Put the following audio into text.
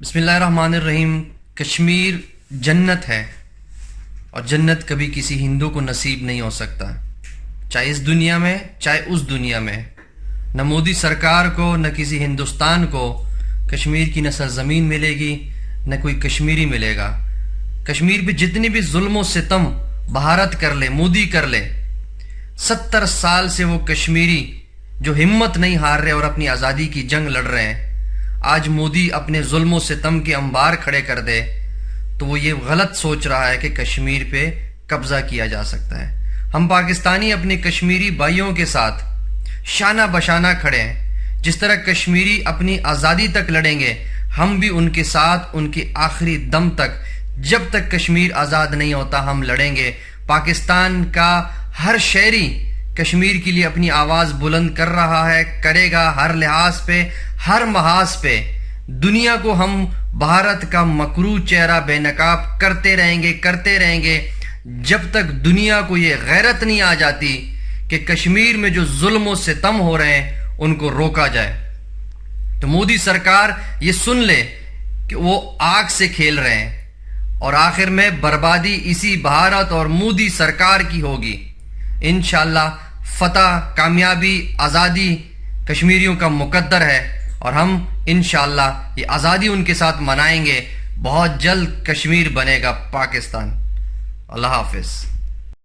بسم اللہ الرحمن الرحیم۔ کشمیر جنت ہے اور جنت کبھی کسی ہندو کو نصیب نہیں ہو سکتا، چاہے اس دنیا میں چاہے اس دنیا میں۔ نہ مودی سرکار کو نہ کسی ہندوستان کو کشمیر کی نہ سرزمین ملے گی نہ کوئی کشمیری ملے گا۔ کشمیر پہ جتنی بھی ظلم و ستم بھارت کر لے، مودی کر لے، 70 سال سے وہ کشمیری جو ہمت نہیں ہار رہے اور اپنی آزادی کی جنگ لڑ رہے ہیں، آج مودی اپنے ظلم و ستم کے انبار کھڑے کر دے تو وہ یہ غلط سوچ رہا ہے کہ کشمیر پہ قبضہ کیا جا سکتا ہے۔ ہم پاکستانی اپنے کشمیری بھائیوں کے ساتھ شانہ بشانہ کھڑے ہیں۔ جس طرح کشمیری اپنی آزادی تک لڑیں گے، ہم بھی ان کے ساتھ ان کے آخری دم تک، جب تک کشمیر آزاد نہیں ہوتا ہم لڑیں گے۔ پاکستان کا ہر شہری کشمیر کے لیے اپنی آواز بلند کر رہا ہے، کرے گا، ہر لحاظ پہ، ہر محاذ پہ۔ دنیا کو ہم بھارت کا مکروہ چہرہ بے نقاب کرتے رہیں گے جب تک دنیا کو یہ غیرت نہیں آ جاتی کہ کشمیر میں جو ظلم و ستم ہو رہے ہیں ان کو روکا جائے۔ تو مودی سرکار یہ سن لے کہ وہ آگ سے کھیل رہے ہیں اور آخر میں بربادی اسی بھارت اور مودی سرکار کی ہوگی۔ انشاءاللہ فتح، کامیابی، آزادی کشمیریوں کا مقدر ہے اور ہم انشاءاللہ یہ آزادی ان کے ساتھ منائیں گے۔ بہت جلد کشمیر بنے گا پاکستان۔ اللہ حافظ۔